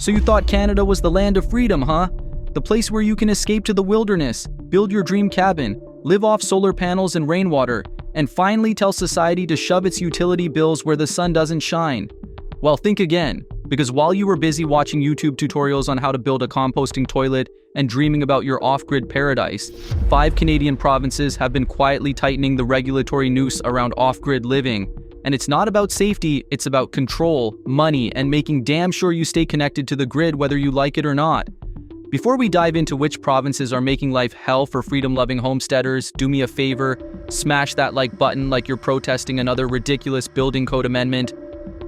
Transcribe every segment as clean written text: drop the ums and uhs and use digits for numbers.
So you thought Canada was the land of freedom, huh? The place where you can escape to the wilderness, build your dream cabin, live off solar panels and rainwater, and finally tell society to shove its utility bills where the sun doesn't shine. Well, think again, because while you were busy watching YouTube tutorials on how to build a composting toilet and dreaming about your off-grid paradise, 5 Canadian provinces have been quietly tightening the regulatory noose around off-grid living. And it's not about safety, it's about control, money, and making damn sure you stay connected to the grid whether you like it or not. Before we dive into which provinces are making life hell for freedom-loving homesteaders, do me a favor, smash that like button like you're protesting another ridiculous building code amendment,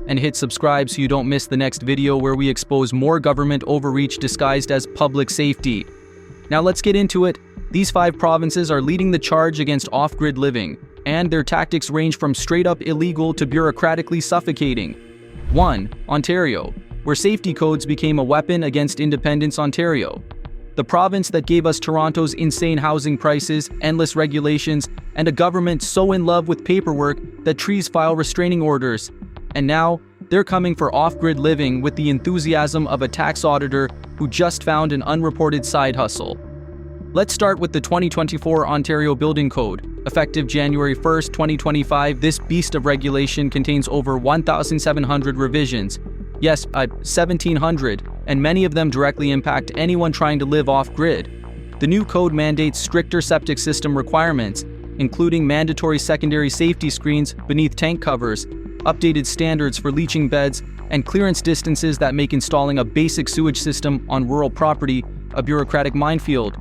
and hit subscribe so you don't miss the next video where we expose more government overreach disguised as public safety. Now let's get into it. These 5 provinces are leading the charge against off-grid living, and their tactics range from straight-up illegal to bureaucratically suffocating. 1. Ontario, where safety codes became a weapon against Independence Ontario. The province that gave us Toronto's insane housing prices, endless regulations, and a government so in love with paperwork that trees file restraining orders. And now, they're coming for off-grid living with the enthusiasm of a tax auditor who just found an unreported side hustle. Let's start with the 2024 Ontario Building Code. Effective January 1st, 2025, this beast of regulation contains over 1,700 revisions. Yes, 1,700, and many of them directly impact anyone trying to live off-grid. The new code mandates stricter septic system requirements, including mandatory secondary safety screens beneath tank covers, updated standards for leaching beds, and clearance distances that make installing a basic sewage system on rural property a bureaucratic minefield.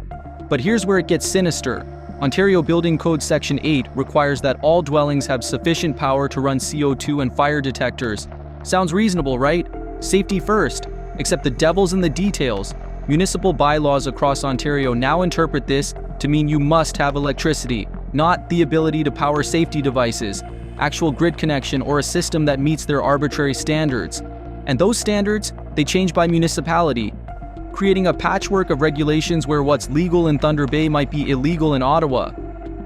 But here's where it gets sinister. Ontario Building Code Section 8 requires that all dwellings have sufficient power to run CO2 and fire detectors. Sounds reasonable, right? Safety first. Except the devil's in the details. Municipal bylaws across Ontario now interpret this to mean you must have electricity, not the ability to power safety devices, actual grid connection, or a system that meets their arbitrary standards. And those standards, they change by municipality, creating a patchwork of regulations where what's legal in Thunder Bay might be illegal in Ottawa.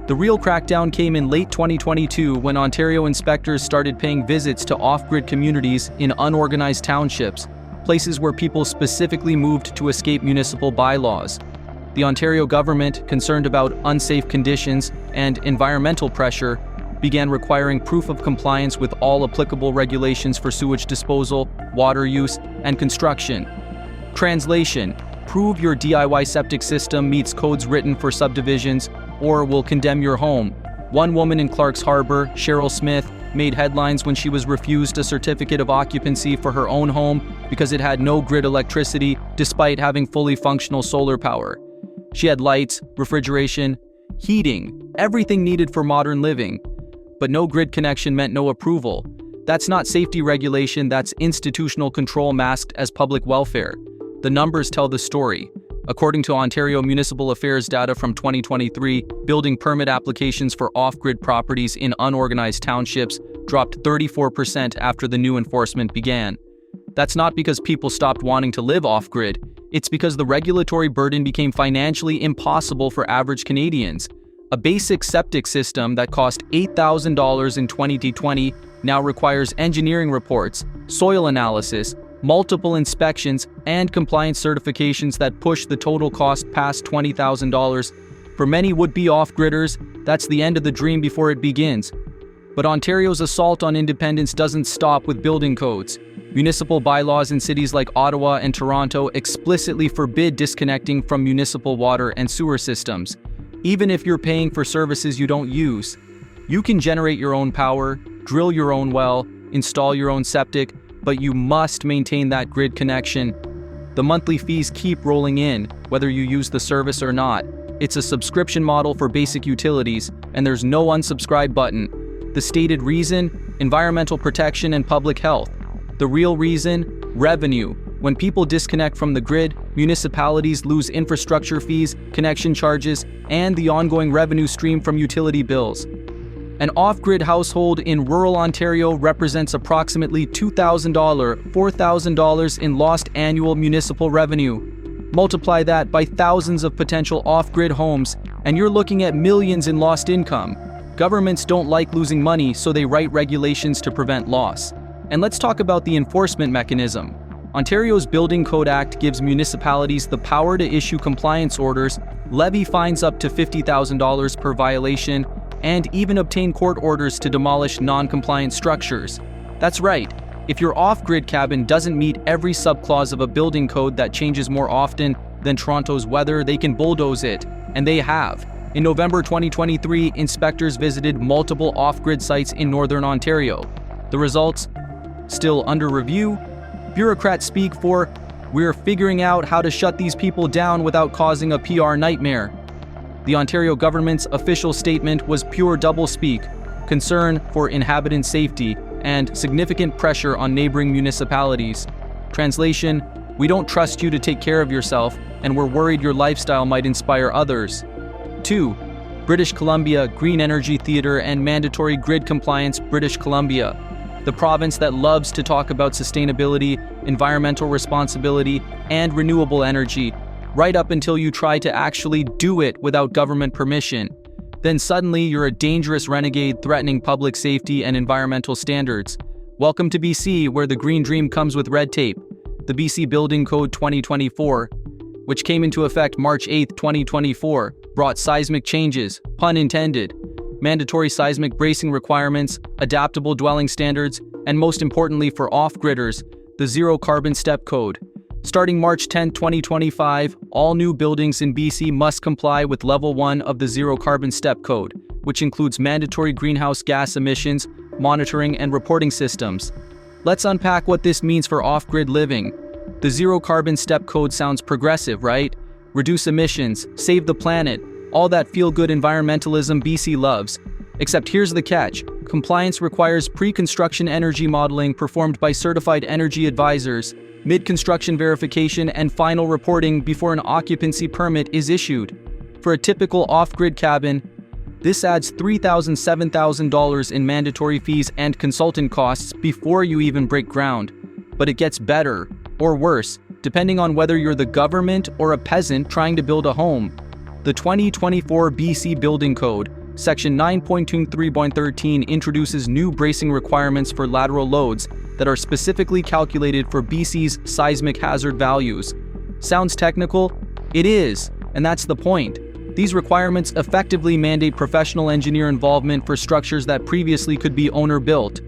The real crackdown came in late 2022 when Ontario inspectors started paying visits to off-grid communities in unorganized townships, places where people specifically moved to escape municipal bylaws. The Ontario government, concerned about unsafe conditions and environmental pressure, began requiring proof of compliance with all applicable regulations for sewage disposal, water use, and construction. Translation: prove your DIY septic system meets codes written for subdivisions, or we'll condemn your home. One woman in Clark's Harbor, Cheryl Smith, made headlines when she was refused a certificate of occupancy for her own home because it had no grid electricity despite having fully functional solar power. She had lights, refrigeration, heating, everything needed for modern living. But no grid connection meant no approval. That's not safety regulation, that's institutional control masked as public welfare. The numbers tell the story. According to Ontario Municipal Affairs data from 2023, building permit applications for off-grid properties in unorganized townships dropped 34% after the new enforcement began. That's not because people stopped wanting to live off-grid, it's because the regulatory burden became financially impossible for average Canadians. A basic septic system that cost $8,000 in 2020 now requires engineering reports, soil analysis, multiple inspections, and compliance certifications that push the total cost past $20,000. For many would-be off-gridders, that's the end of the dream before it begins. But Ontario's assault on independence doesn't stop with building codes. Municipal bylaws in cities like Ottawa and Toronto explicitly forbid disconnecting from municipal water and sewer systems. Even if you're paying for services you don't use, you can generate your own power, drill your own well, install your own septic, but you must maintain that grid connection. The monthly fees keep rolling in, whether you use the service or not. It's a subscription model for basic utilities, and there's no unsubscribe button. The stated reason: environmental protection and public health. The real reason: revenue. When people disconnect from the grid, municipalities lose infrastructure fees, connection charges, and the ongoing revenue stream from utility bills. An off-grid household in rural Ontario represents approximately $2,000, $4,000 in lost annual municipal revenue. Multiply that by thousands of potential off-grid homes, and you're looking at millions in lost income. Governments don't like losing money, so they write regulations to prevent loss. And let's talk about the enforcement mechanism. Ontario's Building Code Act gives municipalities the power to issue compliance orders, levy fines up to $50,000 per violation, and even obtain court orders to demolish non-compliant structures. That's right. If your off-grid cabin doesn't meet every subclause of a building code that changes more often than Toronto's weather, they can bulldoze it, and they have. In November 2023, inspectors visited multiple off-grid sites in Northern Ontario. The results? Still under review. Bureaucrats speak for, "We're figuring out how to shut these people down without causing a PR nightmare." The Ontario government's official statement was pure doublespeak, concern for inhabitant safety, and significant pressure on neighboring municipalities. Translation: "We don't trust you to take care of yourself, and we're worried your lifestyle might inspire others." 2. British Columbia Green Energy Theatre and Mandatory Grid Compliance. British Columbia, the province that loves to talk about sustainability, environmental responsibility, and renewable energy, right up until you try to actually do it without government permission. Then suddenly you're a dangerous renegade threatening public safety and environmental standards. Welcome to BC, where the green dream comes with red tape. The BC Building Code 2024, which came into effect March 8, 2024, brought seismic changes, pun intended, mandatory seismic bracing requirements, adaptable dwelling standards, and most importantly for off-gridders, the Zero Carbon Step Code. Starting March 10, 2025, all new buildings in BC must comply with Level 1 of the Zero Carbon Step Code, which includes mandatory greenhouse gas emissions, monitoring, and reporting systems. Let's unpack what this means for off-grid living. The Zero Carbon Step Code sounds progressive, right? Reduce emissions, save the planet, all that feel-good environmentalism BC loves. Except here's the catch. Compliance requires pre-construction energy modeling performed by certified energy advisors, mid-construction verification, and final reporting before an occupancy permit is issued. For a typical off-grid cabin, this adds $3,000–$7,000 in mandatory fees and consultant costs before you even break ground. But it gets better, or worse, depending on whether you're the government or a peasant trying to build a home. The 2024 BC Building Code, Section 9.23.13, introduces new bracing requirements for lateral loads that are specifically calculated for BC's seismic hazard values. Sounds technical? It is, and that's the point. These requirements effectively mandate professional engineer involvement for structures that previously could be owner-built.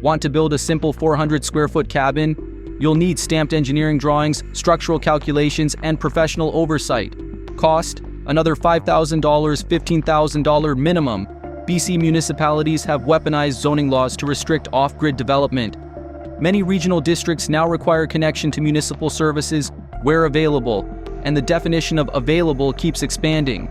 Want to build a simple 400-square-foot cabin? You'll need stamped engineering drawings, structural calculations, and professional oversight. Cost? Another $5,000, $15,000 minimum. BC municipalities have weaponized zoning laws to restrict off-grid development. Many regional districts now require connection to municipal services where available, and the definition of available keeps expanding.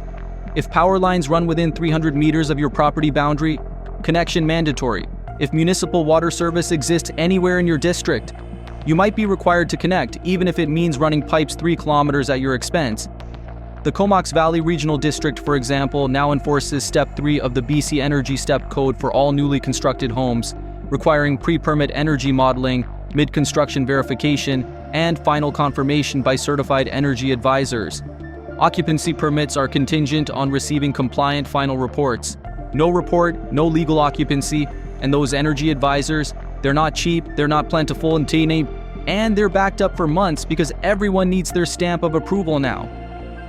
If power lines run within 300 meters of your property boundary, connection mandatory. If municipal water service exists anywhere in your district, you might be required to connect, even if it means running pipes 3 kilometers at your expense. The Comox Valley Regional District, for example, now enforces Step 3 of the BC Energy Step Code for all newly constructed homes, requiring pre-permit energy modeling, mid-construction verification, and final confirmation by certified energy advisors. Occupancy permits are contingent on receiving compliant final reports. No report, no legal occupancy, and those energy advisors, they're not cheap, they're not plentiful, and they're backed up for months because everyone needs their stamp of approval now.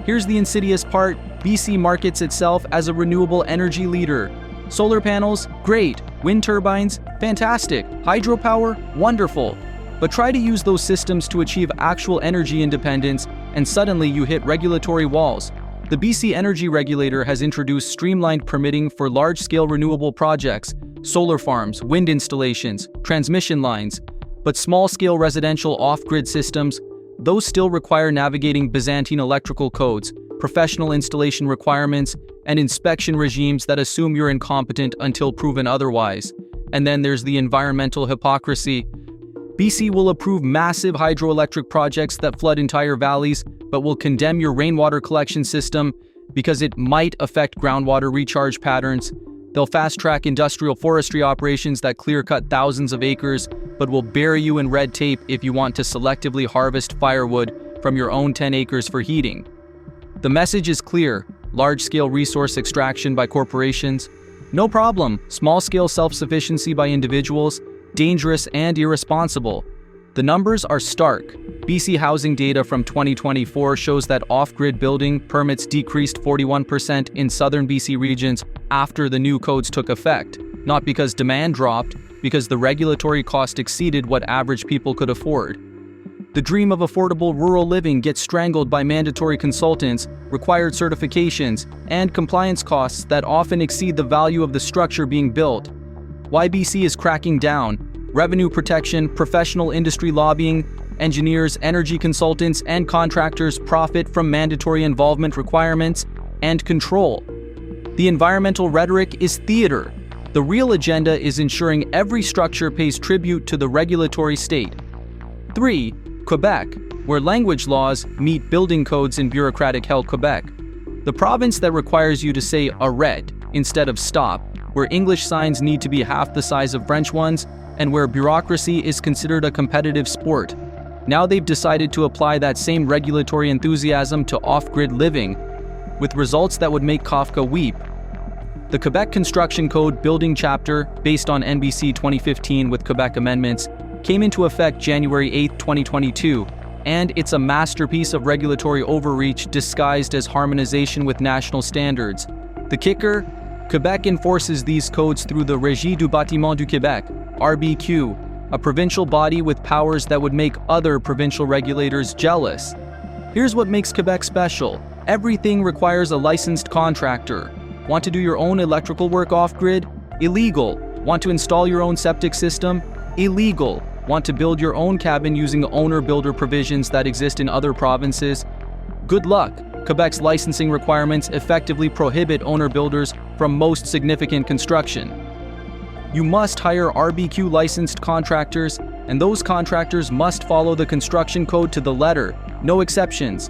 Here's the insidious part: BC markets itself as a renewable energy leader. Solar panels? Great. Wind turbines? Fantastic. Hydropower? Wonderful. But try to use those systems to achieve actual energy independence, and suddenly you hit regulatory walls. The BC Energy Regulator has introduced streamlined permitting for large-scale renewable projects, solar farms, wind installations, transmission lines. But small-scale residential off-grid systems, those still require navigating Byzantine electrical codes, professional installation requirements, and inspection regimes that assume you're incompetent until proven otherwise. And then there's the environmental hypocrisy. BC will approve massive hydroelectric projects that flood entire valleys, but will condemn your rainwater collection system because it might affect groundwater recharge patterns. They'll fast-track industrial forestry operations that clear-cut thousands of acres, but will bury you in red tape if you want to selectively harvest firewood from your own 10 acres for heating. The message is clear: large-scale resource extraction by corporations, no problem. Small-scale self-sufficiency by individuals, dangerous and irresponsible. The numbers are stark. BC housing data from 2024 shows that off-grid building permits decreased 41% in southern BC regions after the new codes took effect, not because demand dropped, because the regulatory cost exceeded what average people could afford. The dream of affordable rural living gets strangled by mandatory consultants, required certifications, and compliance costs that often exceed the value of the structure being built. Why BC is cracking down: revenue protection, professional industry lobbying, engineers, energy consultants, and contractors profit from mandatory involvement requirements and control. The environmental rhetoric is theater. The real agenda is ensuring every structure pays tribute to the regulatory state. 3. Quebec, where language laws meet building codes in bureaucratic hell. Quebec, the province that requires you to say arrête instead of stop, where English signs need to be half the size of French ones, and where bureaucracy is considered a competitive sport. Now they've decided to apply that same regulatory enthusiasm to off-grid living, with results that would make Kafka weep. The Quebec Construction Code Building Chapter, based on NBC 2015 with Quebec amendments, came into effect January 8, 2022, and it's a masterpiece of regulatory overreach disguised as harmonization with national standards. The kicker? Quebec enforces these codes through the Régie du Bâtiment du Québec, RBQ, a provincial body with powers that would make other provincial regulators jealous. Here's what makes Quebec special. Everything requires a licensed contractor. Want to do your own electrical work off-grid? Illegal. Want to install your own septic system? Illegal. Want to build your own cabin using owner-builder provisions that exist in other provinces? Good luck. Quebec's licensing requirements effectively prohibit owner-builders from most significant construction. You must hire RBQ licensed contractors, and those contractors must follow the construction code to the letter, no exceptions.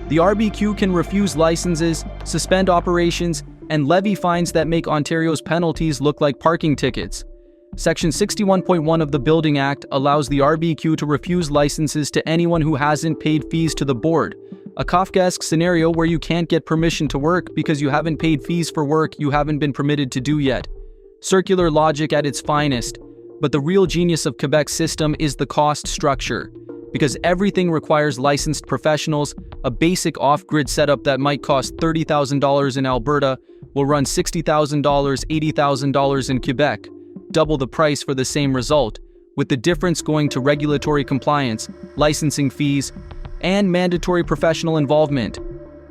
The RBQ can refuse licenses, suspend operations, and levy fines that make Ontario's penalties look like parking tickets. Section 61.1 of the Building Act allows the RBQ to refuse licenses to anyone who hasn't paid fees to the board, a Kafkaesque scenario where you can't get permission to work because you haven't paid fees for work you haven't been permitted to do yet. Circular logic at its finest, but the real genius of Quebec's system is the cost structure. Because everything requires licensed professionals, a basic off-grid setup that might cost $30,000 in Alberta will run $60,000, $80,000 in Quebec, double the price for the same result, with the difference going to regulatory compliance, licensing fees, and mandatory professional involvement.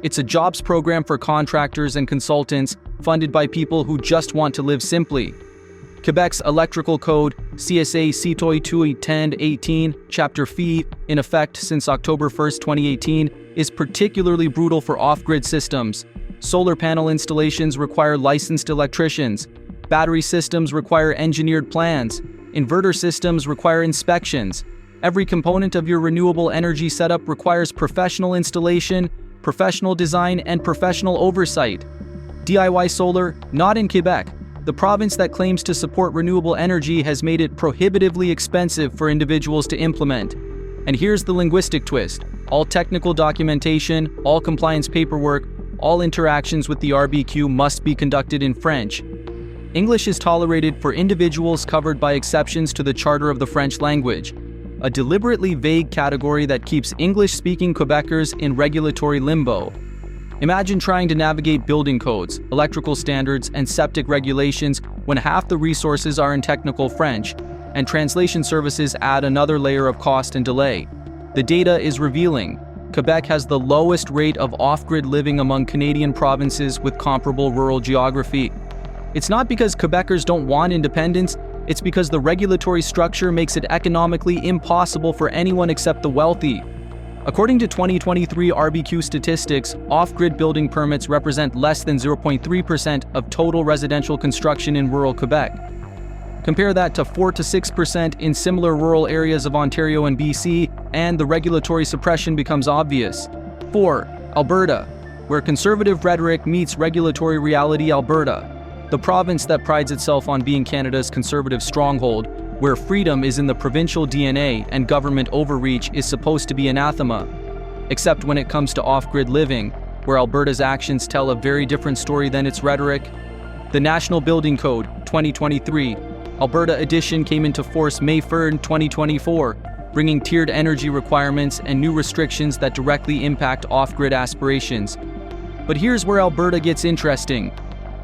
It's a jobs program for contractors and consultants funded by people who just want to live simply. Quebec's electrical code, CSA Citoy 21018, Chapter Fee, in effect since October 1, 2018, is particularly brutal for off-grid systems. Solar panel installations require licensed electricians. Battery systems require engineered plans. Inverter systems require inspections. Every component of your renewable energy setup requires professional installation, professional design, and professional oversight. DIY solar, not in Quebec. The province that claims to support renewable energy has made it prohibitively expensive for individuals to implement. And here's the linguistic twist. All technical documentation, all compliance paperwork, all interactions with the RBQ must be conducted in French. English is tolerated for individuals covered by exceptions to the Charter of the French language, a deliberately vague category that keeps English-speaking Quebecers in regulatory limbo. Imagine trying to navigate building codes, electrical standards, and septic regulations when half the resources are in technical French, and translation services add another layer of cost and delay. The data is revealing. Quebec has the lowest rate of off-grid living among Canadian provinces with comparable rural geography. It's not because Quebecers don't want independence, it's because the regulatory structure makes it economically impossible for anyone except the wealthy. According to 2023 RBQ statistics, off-grid building permits represent less than 0.3% of total residential construction in rural Quebec. Compare that to 4 to 6% in similar rural areas of Ontario and BC, and the regulatory suppression becomes obvious. 4. Alberta, where conservative rhetoric meets regulatory reality. Alberta, the province that prides itself on being Canada's conservative stronghold, where freedom is in the provincial DNA and government overreach is supposed to be anathema. Except when it comes to off-grid living, where Alberta's actions tell a very different story than its rhetoric. The National Building Code, 2023, Alberta edition came into force May 3, 2024. bringing tiered energy requirements and new restrictions that directly impact off-grid aspirations. But here's where Alberta gets interesting.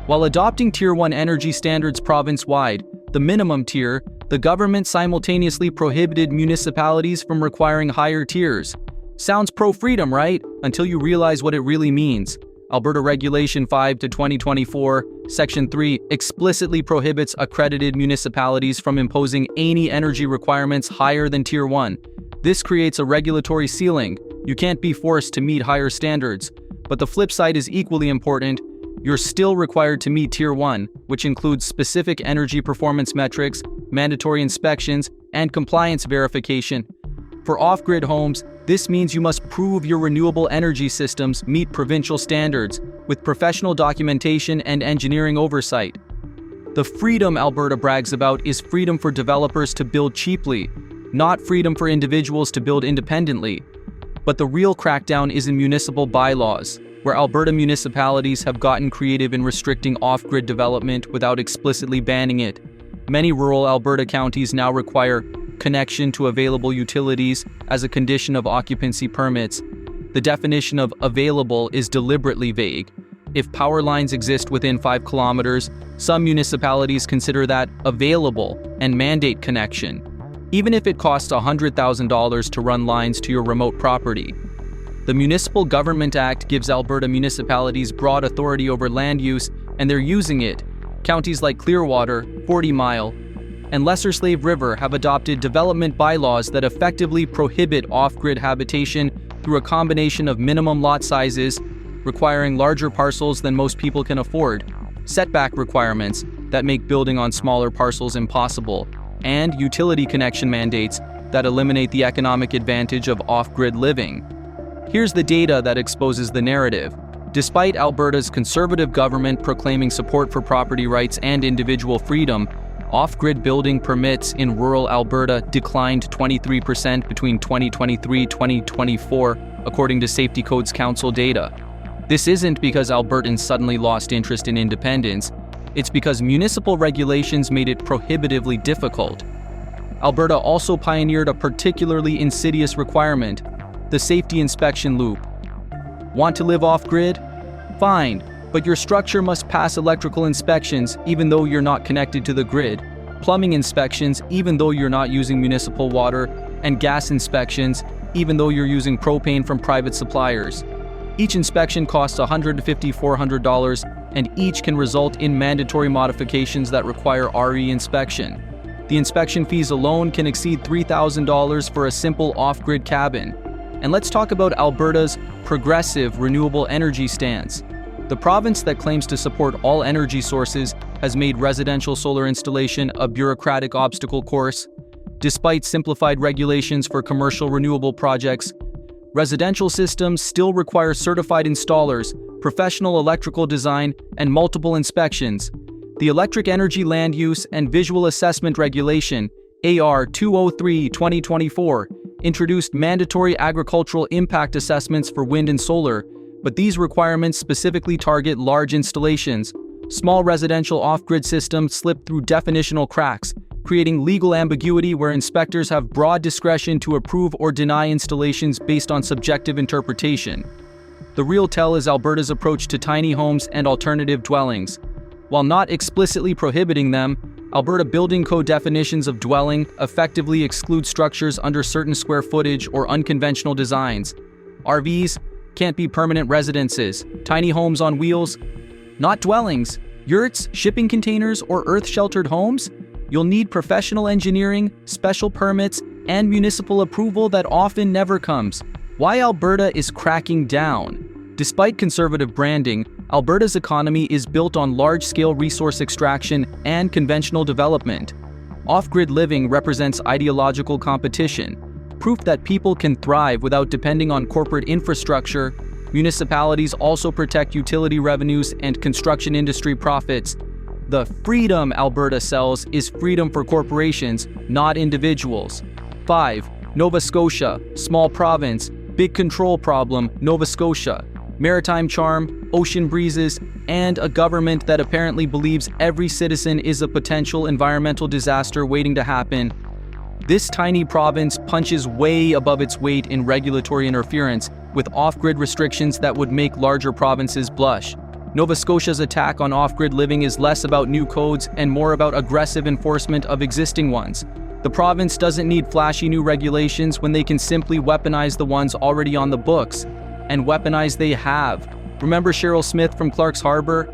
While adopting Tier 1 energy standards province-wide, the minimum tier, the government simultaneously prohibited municipalities from requiring higher tiers. Sounds pro-freedom, right? Until you realize what it really means. Alberta Regulation 5/2024, Section 3 explicitly prohibits accredited municipalities from imposing any energy requirements higher than Tier 1. This creates a regulatory ceiling. You can't be forced to meet higher standards. But the flip side is equally important. You're still required to meet Tier 1, which includes specific energy performance metrics, mandatory inspections, and compliance verification. For off-grid homes, this means you must prove your renewable energy systems meet provincial standards, with professional documentation and engineering oversight. The freedom Alberta brags about is freedom for developers to build cheaply, not freedom for individuals to build independently. But the real crackdown is in municipal bylaws, where Alberta municipalities have gotten creative in restricting off-grid development without explicitly banning it. Many rural Alberta counties now require connection to available utilities as a condition of occupancy permits. The definition of available is deliberately vague. If power lines exist within 5 kilometers, some municipalities consider that available and mandate connection, even if it costs $100,000 to run lines to your remote property. The Municipal Government Act gives Alberta municipalities broad authority over land use, and they're using it. Counties like Clearwater, 40 Mile, and Lesser Slave River have adopted development bylaws that effectively prohibit off-grid habitation through a combination of minimum lot sizes, requiring larger parcels than most people can afford, setback requirements that make building on smaller parcels impossible, and utility connection mandates that eliminate the economic advantage of off-grid living. Here's the data that exposes the narrative. Despite Alberta's conservative government proclaiming support for property rights and individual freedom, off-grid building permits in rural Alberta declined 23% between 2023-2024, according to Safety Codes Council data. This isn't because Albertans suddenly lost interest in independence, it's because municipal regulations made it prohibitively difficult. Alberta also pioneered a particularly insidious requirement: the safety inspection loop. Want to live off-grid? Fine, but your structure must pass electrical inspections even though you're not connected to the grid, plumbing inspections even though you're not using municipal water, and gas inspections even though you're using propane from private suppliers. Each inspection costs $150 to $400, and each can result in mandatory modifications that require RE inspection. The inspection fees alone can exceed $3,000 for a simple off-grid cabin. And let's talk about Alberta's progressive renewable energy stance. The province that claims to support all energy sources has made residential solar installation a bureaucratic obstacle course. Despite simplified regulations for commercial renewable projects, residential systems still require certified installers, professional electrical design, and multiple inspections. The Electric Energy Land Use and Visual Assessment Regulation, AR 203/2024, introduced mandatory agricultural impact assessments for wind and solar, but these requirements specifically target large installations. Small residential off-grid systems slip through definitional cracks, creating legal ambiguity where inspectors have broad discretion to approve or deny installations based on subjective interpretation. The real tell is Alberta's approach to tiny homes and alternative dwellings. While not explicitly prohibiting them, Alberta Building Code definitions of dwelling effectively exclude structures under certain square footage or unconventional designs. RVs can't be permanent residences, tiny homes on wheels, not dwellings, yurts, shipping containers, or earth-sheltered homes. You'll need professional engineering, special permits, and municipal approval that often never comes. Why Alberta is cracking down? Despite conservative branding, Alberta's economy is built on large-scale resource extraction and conventional development. Off-grid living represents ideological competition, proof that people can thrive without depending on corporate infrastructure. Municipalities also protect utility revenues and construction industry profits. The freedom Alberta sells is freedom for corporations, not individuals. 5. Nova Scotia, small province, big control problem, Nova Scotia. Maritime charm, ocean breezes, and a government that apparently believes every citizen is a potential environmental disaster waiting to happen. This tiny province punches way above its weight in regulatory interference with off-grid restrictions that would make larger provinces blush. Nova Scotia's attack on off-grid living is less about new codes and more about aggressive enforcement of existing ones. The province doesn't need flashy new regulations when they can simply weaponize the ones already on the books. And weaponize they have. Remember Cheryl Smith from Clark's Harbor?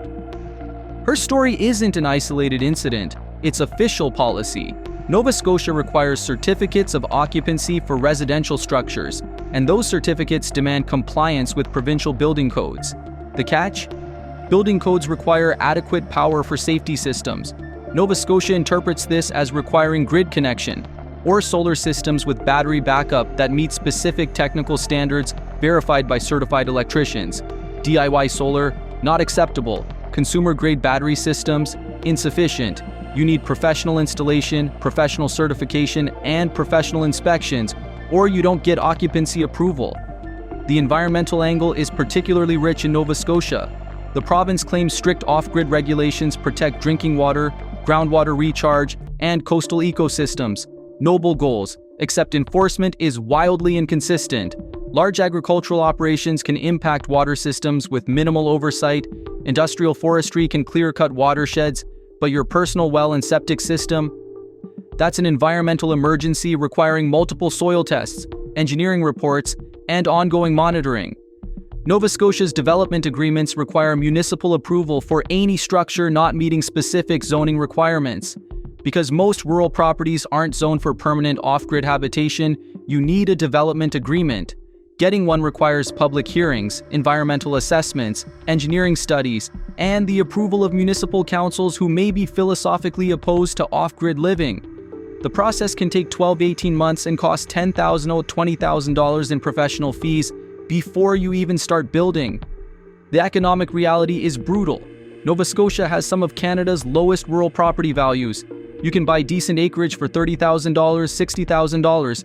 Her story isn't an isolated incident, it's official policy. Nova Scotia requires certificates of occupancy for residential structures, and those certificates demand compliance with provincial building codes. The catch? Building codes require adequate power for safety systems. Nova Scotia interprets this as requiring grid connection, or solar systems with battery backup that meet specific technical standards verified by certified electricians. DIY solar, not acceptable. Consumer-grade battery systems, insufficient. You need professional installation, professional certification, and professional inspections, or you don't get occupancy approval. The environmental angle is particularly rich in Nova Scotia. The province claims strict off-grid regulations protect drinking water, groundwater recharge, and coastal ecosystems. Noble goals, except enforcement is wildly inconsistent. Large agricultural operations can impact water systems with minimal oversight. Industrial forestry can clear-cut watersheds, but your personal well and septic system? That's an environmental emergency requiring multiple soil tests, engineering reports, and ongoing monitoring. Nova Scotia's development agreements require municipal approval for any structure not meeting specific zoning requirements. Because most rural properties aren't zoned for permanent off-grid habitation, you need a development agreement. Getting one requires public hearings, environmental assessments, engineering studies, and the approval of municipal councils who may be philosophically opposed to off-grid living. The process can take 12 to 18 months and cost $10,000 or $20,000 in professional fees before you even start building. The economic reality is brutal. Nova Scotia has some of Canada's lowest rural property values. You can buy decent acreage for $30,000, $60,000.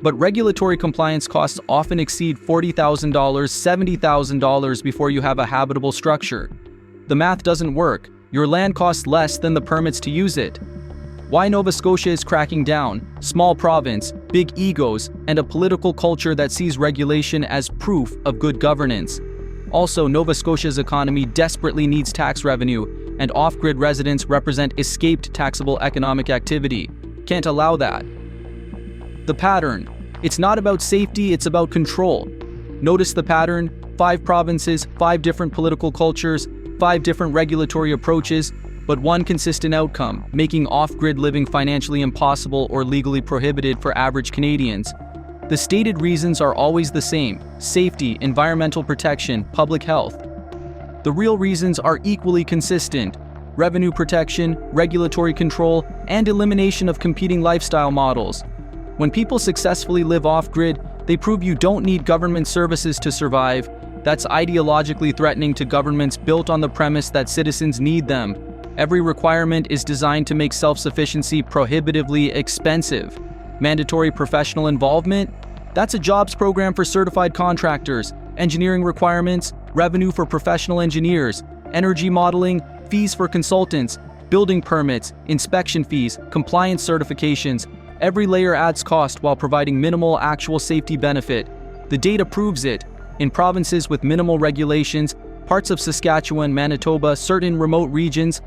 But regulatory compliance costs often exceed $40,000, $70,000 before you have a habitable structure. The math doesn't work. Your land costs less than the permits to use it. Why Nova Scotia is cracking down? Small province, big egos, and a political culture that sees regulation as proof of good governance. Also, Nova Scotia's economy desperately needs tax revenue, and off-grid residents represent escaped taxable economic activity. Can't allow that. The pattern. It's not about safety, it's about control. Notice the pattern: 5 provinces, 5 different political cultures, 5 different regulatory approaches, but one consistent outcome, making off-grid living financially impossible or legally prohibited for average Canadians. The stated reasons are always the same: safety, environmental protection, public health. The real reasons are equally consistent: revenue protection, regulatory control, and elimination of competing lifestyle models. When people successfully live off-grid, they prove you don't need government services to survive. That's ideologically threatening to governments built on the premise that citizens need them. Every requirement is designed to make self-sufficiency prohibitively expensive. Mandatory professional involvement? That's a jobs program for certified contractors. Engineering requirements, revenue for professional engineers, energy modeling, fees for consultants, building permits, inspection fees, compliance certifications. Every layer adds cost while providing minimal actual safety benefit. The data proves it. In provinces with minimal regulations, parts of Saskatchewan, Manitoba, certain remote regions,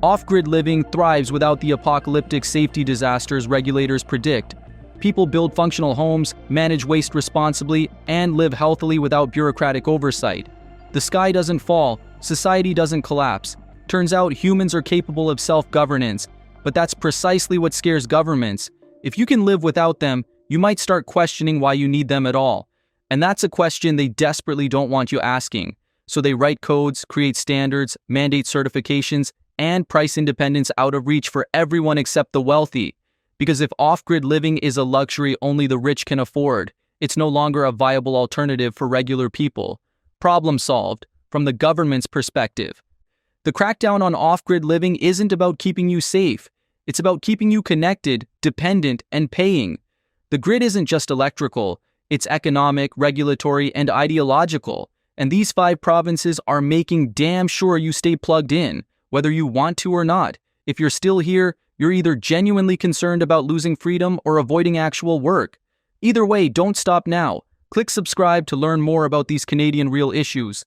off-grid living thrives without the apocalyptic safety disasters regulators predict. People build functional homes, manage waste responsibly, and live healthily without bureaucratic oversight. The sky doesn't fall, society doesn't collapse. Turns out humans are capable of self-governance, but that's precisely what scares governments. If you can live without them, you might start questioning why you need them at all. And that's a question they desperately don't want you asking. So they write codes, create standards, mandate certifications, and price independence out of reach for everyone except the wealthy. Because if off-grid living is a luxury only the rich can afford, it's no longer a viable alternative for regular people. Problem solved, from the government's perspective. The crackdown on off-grid living isn't about keeping you safe. It's about keeping you connected, dependent, and paying. The grid isn't just electrical, it's economic, regulatory, and ideological. And these 5 provinces are making damn sure you stay plugged in, whether you want to or not. If you're still here, You're either genuinely concerned about losing freedom or avoiding actual work. Either way, don't stop now. Click subscribe to learn more about these Canadian real issues.